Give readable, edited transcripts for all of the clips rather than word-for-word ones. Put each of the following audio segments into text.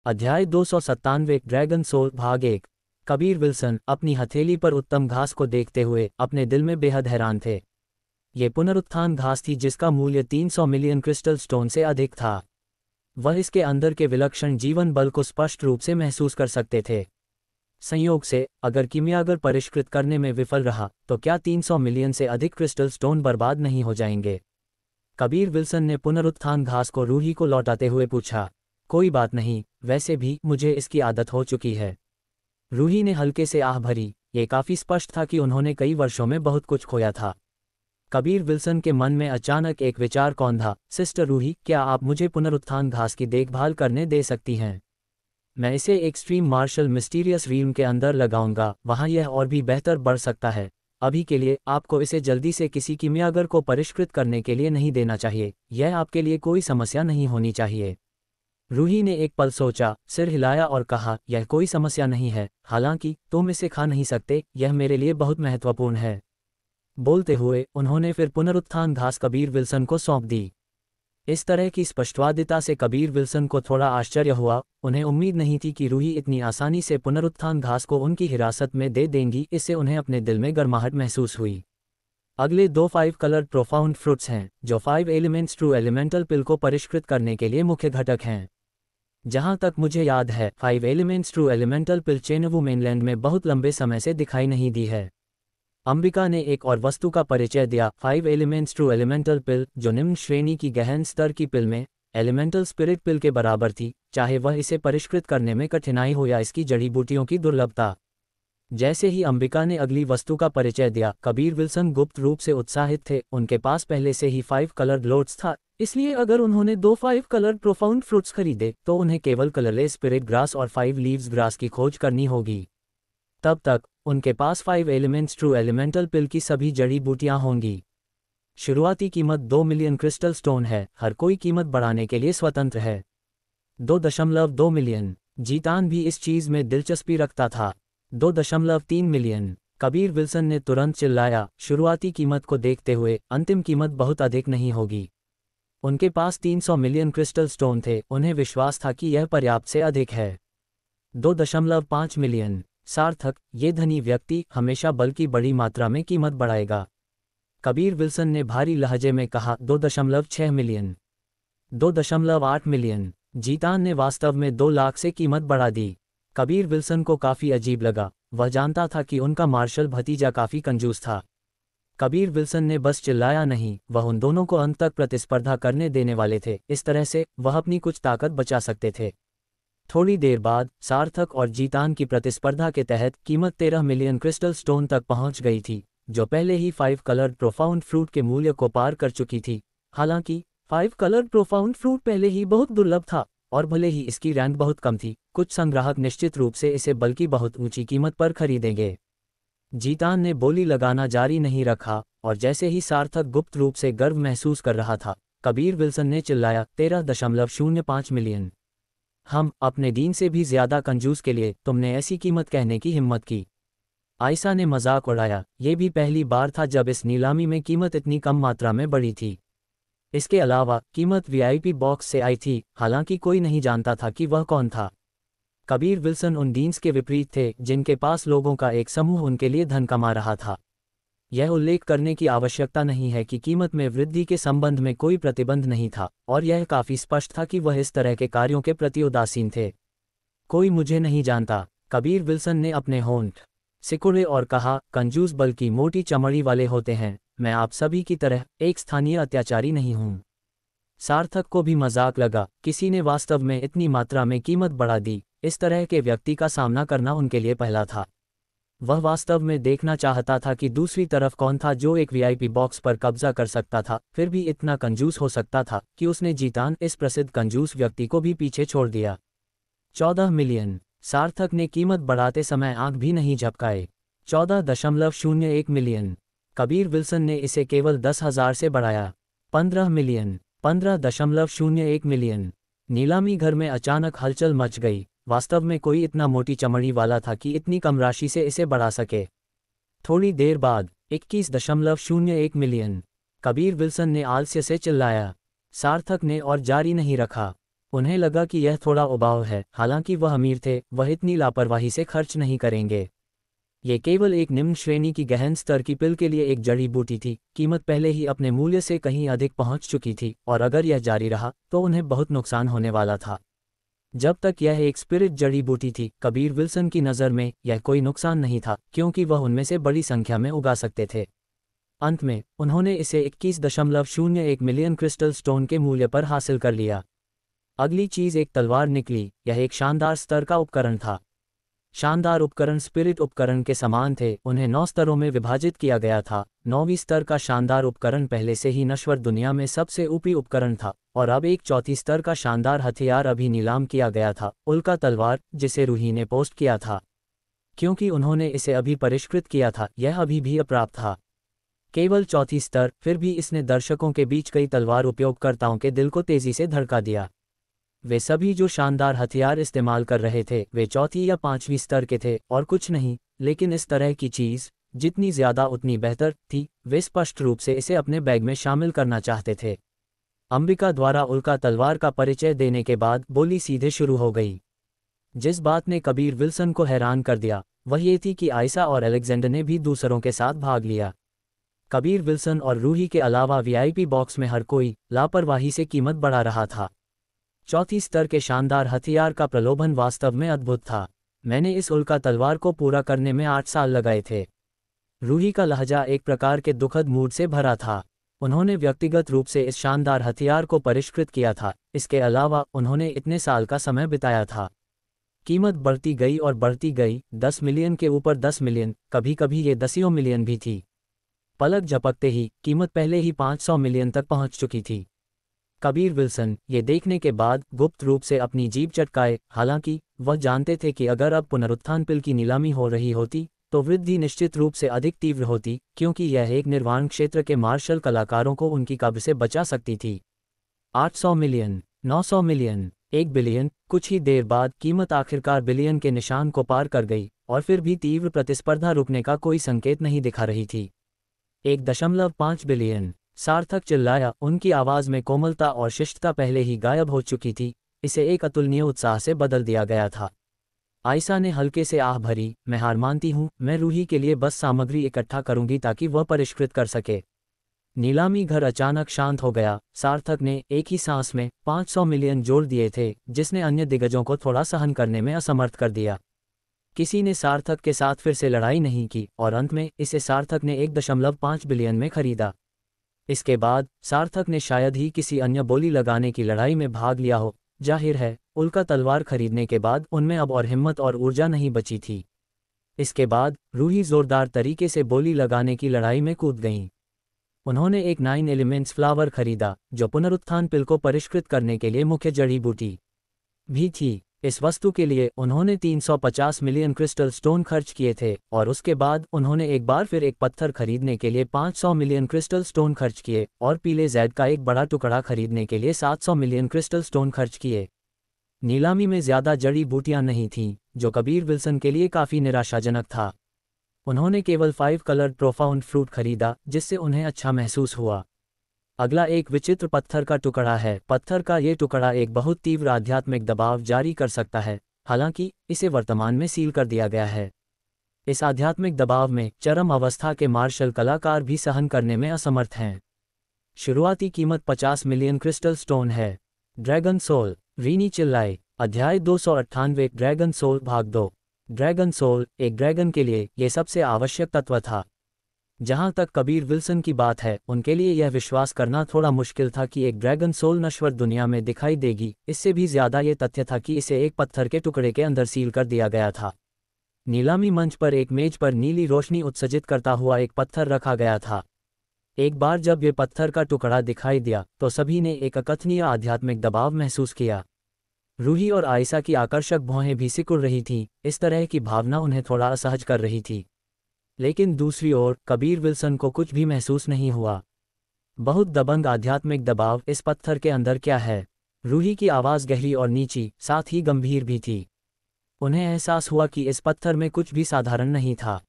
अध्याय 297 dragon soul भाग 1। Kabir Wilson अपनी हथेली पर उत्तम घास को देखते हुए अपने दिल में बेहद हैरान थे। ये पुनरुत्थान घास थी जिसका मूल्य 300 मिलियन क्रिस्टल स्टोन से अधिक था। वह इसके अंदर के विलक्षण जीवन बल को स्पष्ट रूप से महसूस कर सकते थे। संयोग से अगर कीमियागर परिष्कृत करने में विफल रहा तो क्या 300 मिलियन से अधिक क्रिस्टल स्टोन बर्बाद नहीं हो जाएंगे? कबीर विल्सन ने पुनरुत्थान घास को रूही को लौटाते हुए पूछा। कोई बात नहीं, वैसे भी मुझे इसकी आदत हो चुकी है। रूही ने हल्के से आह भरी। ये काफी स्पष्ट था कि उन्होंने कई वर्षों में बहुत कुछ खोया था। कबीर विल्सन के मन में अचानक एक विचार कौंधा। सिस्टर रूही, क्या आप मुझे पुनरुत्थान घास की देखभाल करने दे सकती हैं? मैं इसे एक्सट्रीम मार्शल मिस्टीरियस रीम के अंदर लगाऊंगा, वहां यह और भी बेहतर बढ़ सकता है। अभी के लिए आपको इसे जल्दी से किसी कीमियागर को परिष्कृत करने के लिए नहीं देना चाहिए। यह आपके लिए कोई समस्या नहीं होनी चाहिए। रूही ने एक पल सोचा, सिर हिलाया और कहा, यह कोई समस्या नहीं है। हालांकि तुम इसे खा नहीं सकते, यह मेरे लिए बहुत महत्वपूर्ण है। बोलते हुए उन्होंने फिर पुनरुत्थान घास कबीर विल्सन को सौंप दी। इस तरह की स्पष्टवादिता से कबीर विल्सन को थोड़ा आश्चर्य हुआ। उन्हें उम्मीद नहीं थी कि रूही इतनी आसानी से पुनरुत्थान घास को उनकी हिरासत में दे देंगी। इससे उन्हें अपने दिल में गर्माहट महसूस हुई। अगले दो 5 कलर्ड प्रोफाउंड फ्रूट्स हैं जो 5 एलिमेंट्स ट्रू एलिमेंटल पिल को परिष्कृत करने के लिए मुख्य घटक हैं। जहां तक मुझे याद है 5 एलिमेंट्स ट्रू एलिमेंटल पिल चेनवू मेनलैंड में बहुत लंबे समय से दिखाई नहीं दी है। अंबिका ने एक और वस्तु का परिचय दिया, 5 एलिमेंट्स ट्रू एलिमेंटल पिल, जो निम्न श्रेणी की गहन स्तर की पिल में एलिमेंटल स्पिरिट पिल के बराबर थी, चाहे वह इसे परिष्कृत करने में कठिनाई हो या इसकी जड़ी बूटियों की दुर्लभता। जैसे ही अंबिका ने अगली वस्तु का परिचय दिया, कबीर विल्सन गुप्त रूप से उत्साहित थे। उनके पास पहले से ही 5 कलर्ड लोट्स था, इसलिए अगर उन्होंने दो 5 कलर्ड प्रोफाउंड फ्रूट्स खरीदे तो उन्हें केवल कलरलेस स्पिरिट ग्रास और 5 लीव्स ग्रास की खोज करनी होगी। तब तक उनके पास 5 एलिमेंट्स ट्रू एलिमेंटल पिल की सभी जड़ी बूटियां होंगी। शुरुआती कीमत 2 मिलियन क्रिस्टल स्टोन है। हर कोई कीमत बढ़ाने के लिए स्वतंत्र है। 2.2 मिलियन। जीतान भी इस चीज में दिलचस्पी रखता था। 2.3 मिलियन। कबीर विल्सन ने तुरंत चिल्लाया, शुरुआती कीमत को देखते हुए अंतिम कीमत बहुत अधिक नहीं होगी। उनके पास 300 मिलियन क्रिस्टल स्टोन थे। उन्हें विश्वास था कि यह पर्याप्त से अधिक है। 2.5 मिलियन। सार्थक, ये धनी व्यक्ति हमेशा बल की बड़ी मात्रा में कीमत बढ़ाएगा। कबीर विल्सन ने भारी लहजे में कहा, 2.6 मिलियन। 2.8 मिलियन। जीतान ने वास्तव में 2 लाख से कीमत बढ़ा दी। कबीर विल्सन को काफी अजीब लगा। वह जानता था कि उनका मार्शल भतीजा काफी कंजूस था। कबीर विल्सन ने बस चिल्लाया नहीं, वह उन दोनों को अंत तक प्रतिस्पर्धा करने देने वाले थे। इस तरह से वह अपनी कुछ ताकत बचा सकते थे। थोड़ी देर बाद सार्थक और जीतान की प्रतिस्पर्धा के तहत कीमत 13 मिलियन क्रिस्टल स्टोन तक पहुंच गई थी, जो पहले ही 5 कलर्ड प्रोफाउंड फ्रूट के मूल्य को पार कर चुकी थी। हालांकि 5 कलर्ड प्रोफाउंड फ्रूट पहले ही बहुत दुर्लभ था, और भले ही इसकी रैंक बहुत कम थी, कुछ संग्राहक निश्चित रूप से इसे बल्कि बहुत ऊंची कीमत पर खरीदेंगे। जीतान ने बोली लगाना जारी नहीं रखा, और जैसे ही सार्थक गुप्त रूप से गर्व महसूस कर रहा था, कबीर विल्सन ने चिल्लाया, 13.05 मिलियन। हम अपने दीन से भी ज्यादा कंजूस के लिए तुमने ऐसी कीमत कहने की हिम्मत की। आयशा ने मजाक उड़ाया। ये भी पहली बार था जब इस नीलामी में कीमत इतनी कम मात्रा में बढ़ी थी। इसके अलावा कीमत वीआईपी बॉक्स से आई थी, हालांकि कोई नहीं जानता था कि वह कौन था। कबीर विल्सन उन डीन्स के विपरीत थे जिनके पास लोगों का एक समूह उनके लिए धन कमा रहा था। यह उल्लेख करने की आवश्यकता नहीं है कि कीमत में वृद्धि के संबंध में कोई प्रतिबंध नहीं था, और यह काफी स्पष्ट था कि वह इस तरह के कार्यों के प्रति उदासीन थे। कोई मुझे नहीं जानता, कबीर विल्सन ने अपने होंठ सिकुड़े और कहा, कंजूस बल्कि मोटी चमड़ी वाले होते हैं। मैं आप सभी की तरह एक स्थानीय अत्याचारी नहीं हूं। सार्थक को भी मजाक लगा। किसी ने वास्तव में इतनी मात्रा में कीमत बढ़ा दी। इस तरह के व्यक्ति का सामना करना उनके लिए पहला था। वह वास्तव में देखना चाहता था कि दूसरी तरफ कौन था जो एक वीआईपी बॉक्स पर कब्जा कर सकता था, फिर भी इतना कंजूस हो सकता था कि उसने जीतान इस प्रसिद्ध कंजूस व्यक्ति को भी पीछे छोड़ दिया। 14 मिलियन। सार्थक ने कीमत बढ़ाते समय आंख भी नहीं झपकाए। 14.01 मिलियन। कबीर विल्सन ने इसे केवल 10,000 से बढ़ाया। 15 मिलियन। 15.01 मिलियन। नीलामी घर में अचानक हलचल मच गई। वास्तव में कोई इतना मोटी चमड़ी वाला था कि इतनी कम राशि से इसे बढ़ा सके। थोड़ी देर बाद 21.01 मिलियन। कबीर विल्सन ने आलस्य से चिल्लाया। सार्थक ने और जारी नहीं रखा। उन्हें लगा कि यह थोड़ा उबाऊ है, हालांकि वह अमीर थे, वह इतनी लापरवाही से खर्च नहीं करेंगे। ये केवल एक निम्न श्रेणी की गहन स्तर की पिल के लिए एक जड़ी बूटी थी, कीमत पहले ही अपने मूल्य से कहीं अधिक पहुंच चुकी थी, और अगर यह जारी रहा तो उन्हें बहुत नुकसान होने वाला था। जब तक यह एक स्पिरिट जड़ी बूटी थी, कबीर विल्सन की नज़र में यह कोई नुकसान नहीं था, क्योंकि वह उनमें से बड़ी संख्या में उगा सकते थे। अंत में उन्होंने इसे 21.01 मिलियन क्रिस्टल स्टोन के मूल्य पर हासिल कर लिया। अगली चीज़ एक तलवार निकली। यह एक शानदार स्तर का उपकरण था। शानदार उपकरण स्पिरिट उपकरण के समान थे, उन्हें 9 स्तरों में विभाजित किया गया था। 9वीं स्तर का शानदार उपकरण पहले से ही नश्वर दुनिया में सबसे ऊपरी उपकरण था, और अब एक चौथी स्तर का शानदार हथियार अभी नीलाम किया गया था, उल्का तलवार, जिसे रूही ने पोस्ट किया था। क्योंकि उन्होंने इसे अभी परिष्कृत किया था, यह अभी भी अप्राप्त था। केवल चौथी स्तर, फिर भी इसने दर्शकों के बीच कई तलवार उपयोगकर्ताओं के दिल को तेजी से धड़का दिया। वे सभी जो शानदार हथियार इस्तेमाल कर रहे थे वे चौथी या 5वीं स्तर के थे और कुछ नहीं, लेकिन इस तरह की चीज़, जितनी ज़्यादा उतनी बेहतर थी, वे स्पष्ट रूप से इसे अपने बैग में शामिल करना चाहते थे। अंबिका द्वारा उल्का तलवार का परिचय देने के बाद बोली सीधे शुरू हो गई। जिस बात ने कबीर विल्सन को हैरान कर दिया वह ये थी कि आयशा और अलेक्जेंडर ने भी दूसरों के साथ भाग लिया। कबीर विल्सन और रूही के अलावा वीआईपी बॉक्स में हर कोई लापरवाही से कीमत बढ़ा रहा था। चौथी स्तर के शानदार हथियार का प्रलोभन वास्तव में अद्भुत था। मैंने इस उल्का तलवार को पूरा करने में 8 साल लगाए थे। रूही का लहजा एक प्रकार के दुखद मूड से भरा था। उन्होंने व्यक्तिगत रूप से इस शानदार हथियार को परिष्कृत किया था, इसके अलावा उन्होंने इतने साल का समय बिताया था। कीमत बढ़ती गई और बढ़ती गई, 10 मिलियन के ऊपर 10 मिलियन, कभी कभी ये 10 मिलियन भी थी। पलक झपकते ही कीमत पहले ही 500 मिलियन तक पहुंच चुकी थी। कबीर विल्सन ये देखने के बाद गुप्त रूप से अपनी जीभ चटकाए। हालांकि वह जानते थे कि अगर अब पुनरुत्थान पिल की नीलामी हो रही होती तो वृद्धि निश्चित रूप से अधिक तीव्र होती, क्योंकि यह एक निर्वाण क्षेत्र के मार्शल कलाकारों को उनकी कब्र से बचा सकती थी। 800 मिलियन, 900 मिलियन, 1 बिलियन। कुछ ही देर बाद कीमत आखिरकार बिलियन के निशान को पार कर गई, और फिर भी तीव्र प्रतिस्पर्धा रुकने का कोई संकेत नहीं दिखा रही थी। 1.5 बिलियन, सार्थक चिल्लाया। उनकी आवाज़ में कोमलता और शिष्टता पहले ही गायब हो चुकी थी, इसे एक अतुलनीय उत्साह से बदल दिया गया था। आयशा ने हल्के से आह भरी, मैं हार मानती हूँ, मैं रूही के लिए बस सामग्री इकट्ठा करूंगी ताकि वह परिष्कृत कर सके। नीलामी घर अचानक शांत हो गया। सार्थक ने एक ही सांस में 500 मिलियन जोड़ दिए थे, जिसने अन्य दिग्गजों को थोड़ा सहन करने में असमर्थ कर दिया। किसी ने सार्थक के साथ फिर से लड़ाई नहीं की, और अंत में इसे सार्थक ने 1.5 बिलियन में खरीदा। इसके बाद सार्थक ने शायद ही किसी अन्य बोली लगाने की लड़ाई में भाग लिया हो। जाहिर है, उल्का तलवार खरीदने के बाद उनमें अब और हिम्मत और ऊर्जा नहीं बची थी। इसके बाद रूही जोरदार तरीके से बोली लगाने की लड़ाई में कूद गईं। उन्होंने एक 9 एलिमेंट्स फ्लावर खरीदा, जो पुनरुत्थान पिल को परिष्कृत करने के लिए मुख्य जड़ी बूटी भी थी। इस वस्तु के लिए उन्होंने 350 मिलियन क्रिस्टल स्टोन खर्च किए थे, और उसके बाद उन्होंने एक बार फिर एक पत्थर खरीदने के लिए 500 मिलियन क्रिस्टल स्टोन खर्च किए, और पीले जैड का एक बड़ा टुकड़ा खरीदने के लिए 700 मिलियन क्रिस्टल स्टोन खर्च किए। नीलामी में ज़्यादा जड़ी बूटियां नहीं थीं, जो कबीर विल्सन के लिए काफ़ी निराशाजनक था। उन्होंने केवल 5 कलर्ड प्रोफाउंड फ्रूट खरीदा, जिससे उन्हें अच्छा महसूस हुआ। अगला एक विचित्र पत्थर का टुकड़ा है। पत्थर का ये टुकड़ा एक बहुत तीव्र आध्यात्मिक दबाव जारी कर सकता है, हालांकि इसे वर्तमान में सील कर दिया गया है। इस आध्यात्मिक दबाव में चरम अवस्था के मार्शल कलाकार भी सहन करने में असमर्थ हैं। शुरुआती कीमत 50 मिलियन क्रिस्टल स्टोन है। ड्रैगन सोल, रीनी चिल्लाए। अध्याय 298 ड्रैगन सोल भाग 2। ड्रैगन सोल, एक ड्रैगन के लिए यह सबसे आवश्यक तत्व था। जहां तक कबीर विल्सन की बात है, उनके लिए यह विश्वास करना थोड़ा मुश्किल था कि एक ड्रैगन सोल नश्वर दुनिया में दिखाई देगी। इससे भी ज्यादा ये तथ्य था कि इसे एक पत्थर के टुकड़े के अंदर सील कर दिया गया था। नीलामी मंच पर एक मेज पर नीली रोशनी उत्सर्जित करता हुआ एक पत्थर रखा गया था। एक बार जब ये पत्थर का टुकड़ा दिखाई दिया तो सभी ने एक अकथनीय आध्यात्मिक दबाव महसूस किया। रूही और आयशा की आकर्षक भौहें भी सिकुड़ रही थीं। इस तरह की भावना उन्हें थोड़ा असहज कर रही थी। लेकिन दूसरी ओर कबीर विल्सन को कुछ भी महसूस नहीं हुआ। बहुत दबंग आध्यात्मिक दबाव इस पत्थर के अंदर क्या है? रूही की आवाज़ गहरी और नीची, साथ ही गंभीर भी थी। उन्हें एहसास हुआ कि इस पत्थर में कुछ भी साधारण नहीं था।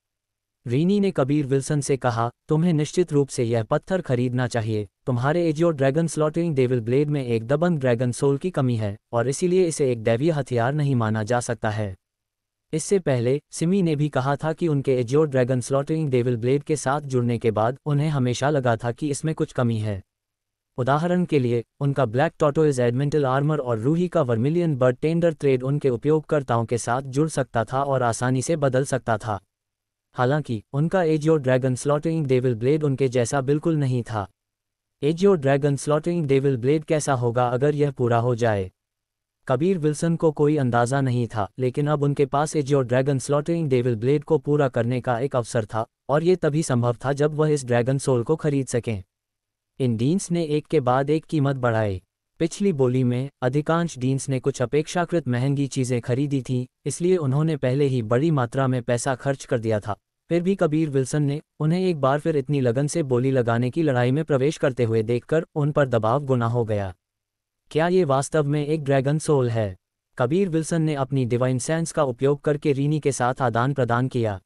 रीनी ने कबीर विल्सन से कहा, तुम्हें निश्चित रूप से यह पत्थर खरीदना चाहिए। तुम्हारे एजियोर ड्रैगन स्लॉटरिंग डेविल ब्लेड में एक दबंग ड्रैगन सोल की कमी है और इसीलिए इसे एक दैवीय हथियार नहीं माना जा सकता है। इससे पहले सिमी ने भी कहा था कि उनके एजियोर ड्रैगन स्लॉटरिंग डेविल ब्लेड के साथ जुड़ने के बाद उन्हें हमेशा लगा था कि इसमें कुछ कमी है। उदाहरण के लिए, उनका ब्लैक टॉर्टोइज एडमेंटल आर्मर और रूही का वर्मिलियन बर्ड टेंडर थ्रेड उनके उपयोगकर्ताओं के साथ जुड़ सकता था और आसानी से बदल सकता था। हालांकि उनका एजियोर ड्रैगन स्लॉटरिंग डेविल ब्लेड उनके जैसा बिल्कुल नहीं था। एजियोर ड्रैगन स्लॉटरिंग डेविल ब्लेड कैसा होगा अगर यह पूरा हो जाए? कबीर विल्सन को कोई अंदाज़ा नहीं था, लेकिन अब उनके पास एजियोर ड्रैगन स्लॉटरिंग डेविल ब्लेड को पूरा करने का एक अवसर था, और ये तभी संभव था जब वह इस ड्रैगन सोल को खरीद सकें। इन डीन्स ने एक के बाद एक कीमत बढ़ाई। पिछली बोली में अधिकांश डीन्स ने कुछ अपेक्षाकृत महंगी चीज़ें खरीदी थीं, इसलिए उन्होंने पहले ही बड़ी मात्रा में पैसा खर्च कर दिया था। फिर भी कबीर विल्सन ने उन्हें एक बार फिर इतनी लगन से बोली लगाने की लड़ाई में प्रवेश करते हुए देखकर उन पर दबाव गुना हो गया। क्या ये वास्तव में एक ड्रैगन सोल है? कबीर विल्सन ने अपनी डिवाइन सेंस का उपयोग करके रीनी के साथ आदान प्रदान किया।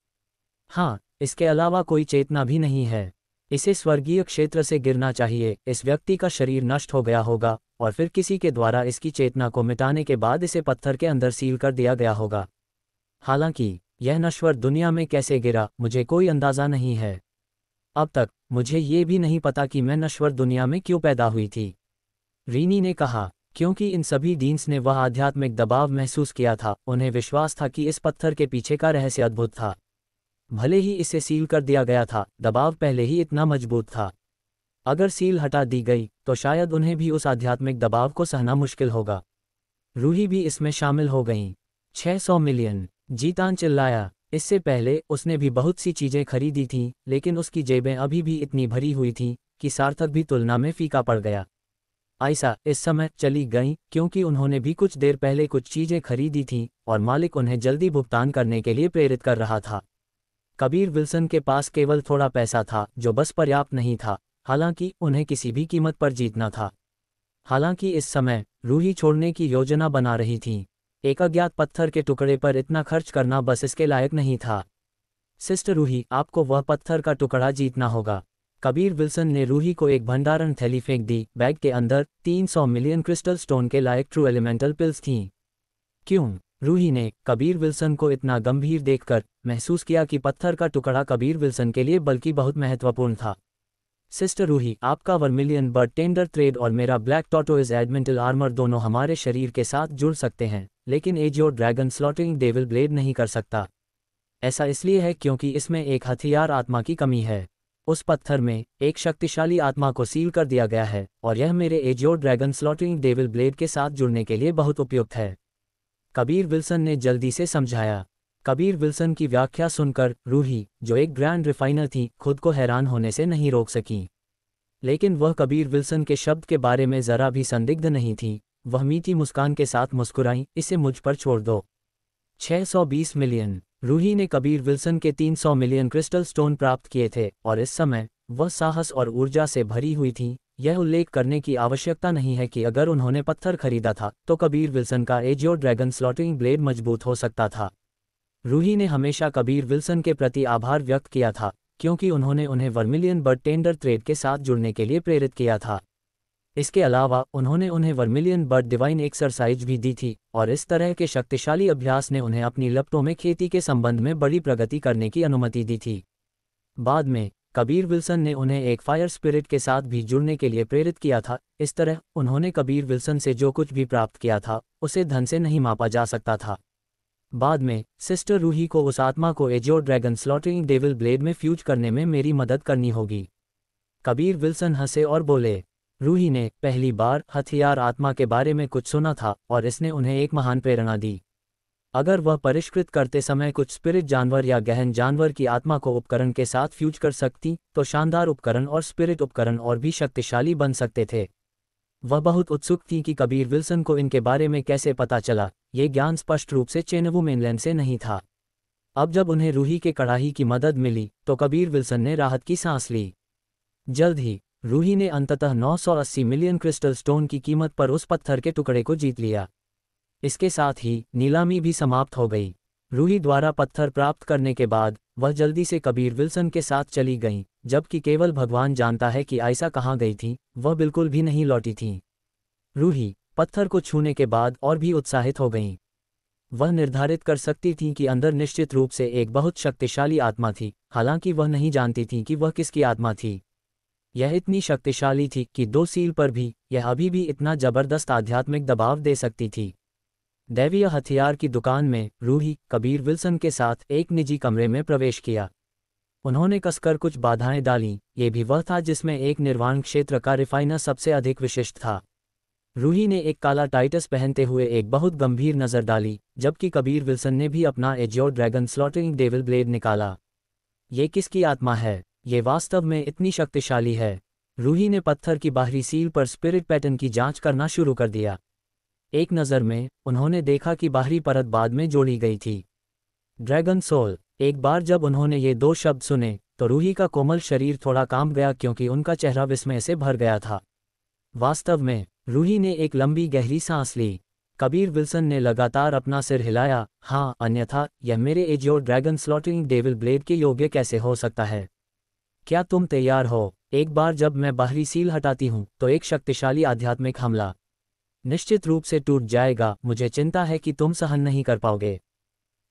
हाँ, इसके अलावा कोई चेतना भी नहीं है। इसे स्वर्गीय क्षेत्र से गिरना चाहिए, इस व्यक्ति का शरीर नष्ट हो गया होगा और फिर किसी के द्वारा इसकी चेतना को मिटाने के बाद इसे पत्थर के अंदर सील कर दिया गया होगा। हालांकि यह नश्वर दुनिया में कैसे गिरा, मुझे कोई अंदाज़ा नहीं है। अब तक मुझे ये भी नहीं पता कि मैं नश्वर दुनिया में क्यों पैदा हुई थी। रीनी ने कहा, क्योंकि इन सभी डीन्स ने वह आध्यात्मिक दबाव महसूस किया था। उन्हें विश्वास था कि इस पत्थर के पीछे का रहस्य अद्भुत था। भले ही इसे सील कर दिया गया था, दबाव पहले ही इतना मजबूत था। अगर सील हटा दी गई तो शायद उन्हें भी उस आध्यात्मिक दबाव को सहना मुश्किल होगा। रूही भी इसमें शामिल हो गईं। 600 मिलियन, जीतान चिल्लाया। इससे पहले उसने भी बहुत सी चीज़ें खरीदी थीं, लेकिन उसकी जेबें अभी भी इतनी भरी हुई थीं कि सार्थक भी तुलना में फीका पड़ गया। आयशा इस समय चली गईं क्योंकि उन्होंने भी कुछ देर पहले कुछ चीज़ें खरीदी थीं और मालिक उन्हें जल्दी भुगतान करने के लिए प्रेरित कर रहा था। कबीर विल्सन के पास केवल थोड़ा पैसा था जो बस पर्याप्त नहीं था, हालांकि उन्हें किसी भी कीमत पर जीतना था। हालांकि इस समय रूही छोड़ने की योजना बना रही थी। एक अज्ञात पत्थर के टुकड़े पर इतना खर्च करना बस इसके लायक नहीं था। सिस्टर रूही, आपको वह पत्थर का टुकड़ा जीतना होगा। कबीर विल्सन ने रूही को एक भंडारण थैली फेंक दी। बैग के अंदर 300 मिलियन क्रिस्टल स्टोन के लायक ट्रू एलिमेंटल पिल्स थीं। क्यों? रूही ने कबीर विल्सन को इतना गंभीर देखकर महसूस किया कि पत्थर का टुकड़ा कबीर विल्सन के लिए बल्कि बहुत महत्वपूर्ण था। सिस्टर रूही, आपका वर्मिलियन बर्ड टेंडर थ्रेड और मेरा ब्लैक टॉर्टोइज एडमेंटल आर्मर दोनों हमारे शरीर के साथ जुड़ सकते हैं, लेकिन एजियोर ड्रैगन स्लॉटरिंग डेविल ब्लेड नहीं कर सकता। ऐसा इसलिए है क्योंकि इसमें एक हथियार आत्मा की कमी है। उस पत्थर में एक शक्तिशाली आत्मा को सील कर दिया गया है और यह मेरे एजियोर ड्रैगन स्लॉटरिंग डेविल ब्लेड के साथ जुड़ने के लिए बहुत उपयुक्त है। कबीर विल्सन ने जल्दी से समझाया। कबीर विल्सन की व्याख्या सुनकर रूही, जो एक ग्रैंड रिफाइनर थी, खुद को हैरान होने से नहीं रोक सकी। लेकिन वह कबीर विल्सन के शब्द के बारे में ज़रा भी संदिग्ध नहीं थी। वह मीठी मुस्कान के साथ मुस्कुराई, इसे मुझ पर छोड़ दो। 620 मिलियन। रूही ने कबीर विल्सन के 300 मिलियन क्रिस्टल स्टोन प्राप्त किए थे और इस समय वह साहस और ऊर्जा से भरी हुई थी। यह उल्लेख करने की आवश्यकता नहीं है कि अगर उन्होंने पत्थर खरीदा था तो कबीर विल्सन का एजियोर ड्रैगन स्लॉटरिंग ब्लेड मजबूत हो सकता था। रूही ने हमेशा कबीर विल्सन के प्रति आभार व्यक्त किया था क्योंकि उन्होंने उन्हें वर्मिलियन बर्ड टेंडर थ्रेड के साथ जुड़ने के लिए प्रेरित किया था। इसके अलावा उन्होंने उन्हें वर्मिलियन बर्ड डिवाइन एक्सरसाइज भी दी थी और इस तरह के शक्तिशाली अभ्यास ने उन्हें अपनी लपटों में खेती के संबंध में बड़ी प्रगति करने की अनुमति दी थी। बाद में कबीर विल्सन ने उन्हें एक फायर स्पिरिट के साथ भी जुड़ने के लिए प्रेरित किया था। इस तरह उन्होंने कबीर विल्सन से जो कुछ भी प्राप्त किया था उसे धन से नहीं मापा जा सकता था। बाद में सिस्टर रूही को उस आत्मा को एजियोर ड्रैगन स्लॉटरिंग डेविल ब्लेड में फ्यूज करने में मेरी मदद करनी होगी। कबीर विल्सन हंसे और बोले। रूही ने पहली बार हथियार आत्मा के बारे में कुछ सुना था और इसने उन्हें एक महान प्रेरणा दी। अगर वह परिष्कृत करते समय कुछ स्पिरिट जानवर या गहन जानवर की आत्मा को उपकरण के साथ फ्यूज कर सकती तो शानदार उपकरण और स्पिरिट उपकरण और भी शक्तिशाली बन सकते थे। वह बहुत उत्सुक थी कि कबीर विल्सन को इनके बारे में कैसे पता चला। ये ज्ञान स्पष्ट रूप से चेनवू मेनलैंड से नहीं था। अब जब उन्हें रूही के कड़ाही की मदद मिली तो कबीर विल्सन ने राहत की सांस ली। जल्द ही रूही ने अंततः 980 मिलियन क्रिस्टल स्टोन की कीमत पर उस पत्थर के टुकड़े को जीत लिया। इसके साथ ही नीलामी भी समाप्त हो गई। रूही द्वारा पत्थर प्राप्त करने के बाद वह जल्दी से कबीर विल्सन के साथ चली गईं, जबकि केवल भगवान जानता है कि आयशा कहाँ गई थी, वह बिल्कुल भी नहीं लौटी थीं। रूही पत्थर को छूने के बाद और भी उत्साहित हो गईं। वह निर्धारित कर सकती थीं कि अंदर निश्चित रूप से एक बहुत शक्तिशाली आत्मा थी, हालांकि वह नहीं जानती थीं कि वह किसकी आत्मा थी। यह इतनी शक्तिशाली थी कि 2 सील पर भी यह अभी भी इतना जबरदस्त आध्यात्मिक दबाव दे सकती थी। दैवीय हथियार की दुकान में रूही कबीर विल्सन के साथ एक निजी कमरे में प्रवेश किया। उन्होंने कसकर कुछ बाधाएं डालीं, ये भी वह था जिसमें एक निर्वाण क्षेत्र का रिफाइनर सबसे अधिक विशिष्ट था। रूही ने एक काला टाइटस पहनते हुए एक बहुत गंभीर नज़र डाली, जबकि कबीर विल्सन ने भी अपना azure dragon slaughtering devil blade निकाला। ये किसकी आत्मा है? ये वास्तव में इतनी शक्तिशाली है। रूही ने पत्थर की बाहरी सील पर स्पिरिट पैटर्न की जांच करना शुरू कर दिया। एक नज़र में उन्होंने देखा कि बाहरी परत बाद में जोड़ी गई थी, ड्रैगन सोल। एक बार जब उन्होंने ये 2 शब्द सुने तो रूही का कोमल शरीर थोड़ा कांप गया, क्योंकि उनका चेहरा विस्मय से भर गया था। वास्तव में रूही ने एक लंबी गहरी सांस ली। कबीर विल्सन ने लगातार अपना सिर हिलाया। हाँ, अन्यथा यह मेरे azure dragon slaughtering devil blade के योग्य कैसे हो सकता है? क्या तुम तैयार हो? एक बार जब मैं बाहरी सील हटाती हूँ तो एक शक्तिशाली आध्यात्मिक हमला निश्चित रूप से टूट जाएगा। मुझे चिंता है कि तुम सहन नहीं कर पाओगे,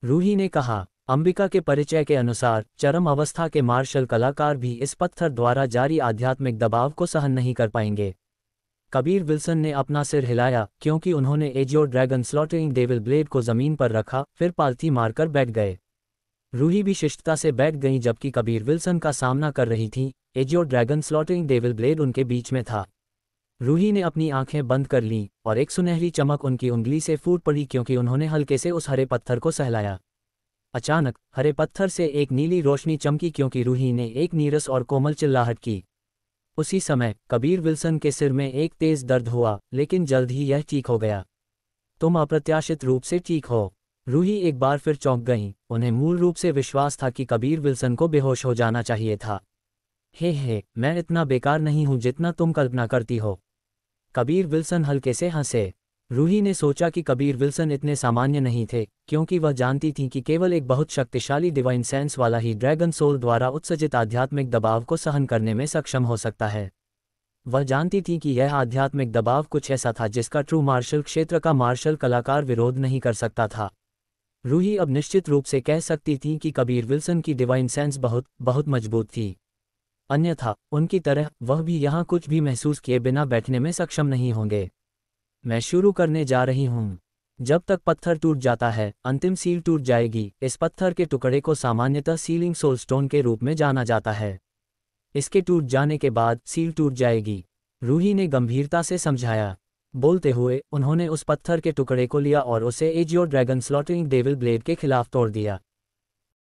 रूही ने कहा। अंबिका के परिचय के अनुसार चरम अवस्था के मार्शल कलाकार भी इस पत्थर द्वारा जारी आध्यात्मिक दबाव को सहन नहीं कर पाएंगे। कबीर विल्सन ने अपना सिर हिलाया, क्योंकि उन्होंने azure dragon slaughtering devil blade को जमीन पर रखा, फिर पालथी मारकर बैठ गए। रूही भी शिष्टता से बैठ गईं, जबकि कबीर विल्सन का सामना कर रही थीं। Azure dragon slaughtering devil blade उनके बीच में था। रूही ने अपनी आंखें बंद कर लीं और एक सुनहरी चमक उनकी उंगली से फूट पड़ी, क्योंकि उन्होंने हल्के से उस हरे पत्थर को सहलाया। अचानक हरे पत्थर से एक नीली रोशनी चमकी, क्योंकि रूही ने एक नीरस और कोमल चिल्लाहट की। उसी समय कबीर विल्सन के सिर में एक तेज दर्द हुआ, लेकिन जल्द ही यह ठीक हो गया। तुम अप्रत्याशित रूप से ठीक हो। रूही एक बार फिर चौंक गईं। उन्हें मूल रूप से विश्वास था कि कबीर विल्सन को बेहोश हो जाना चाहिए था। हे, मैं इतना बेकार नहीं हूं जितना तुम कल्पना करती हो। कबीर विल्सन हल्के से हंसे। रूही ने सोचा कि कबीर विल्सन इतने सामान्य नहीं थे, क्योंकि वह जानती थी कि केवल एक बहुत शक्तिशाली डिवाइन सेंस वाला ही ड्रैगन सोल द्वारा उत्सर्जित आध्यात्मिक दबाव को सहन करने में सक्षम हो सकता है। वह जानती थी कि यह आध्यात्मिक दबाव कुछ ऐसा था जिसका ट्रू मार्शल क्षेत्र का मार्शल कलाकार विरोध नहीं कर सकता था। रूही अब निश्चित रूप से कह सकती थी कि कबीर विल्सन की डिवाइन सेंस बहुत बहुत मजबूत थी। अन्यथा उनकी तरह वह भी यहाँ कुछ भी महसूस किए बिना बैठने में सक्षम नहीं होंगे। मैं शुरू करने जा रही हूँ। जब तक पत्थर टूट जाता है, अंतिम सील टूट जाएगी। इस पत्थर के टुकड़े को सामान्यतः सीलिंग सोलस्टोन के रूप में जाना जाता है। इसके टूट जाने के बाद सील टूट जाएगी, रूही ने गंभीरता से समझाया। बोलते हुए उन्होंने उस पत्थर के टुकड़े को लिया और उसे azure dragon slaughtering devil blade के खिलाफ तोड़ दिया।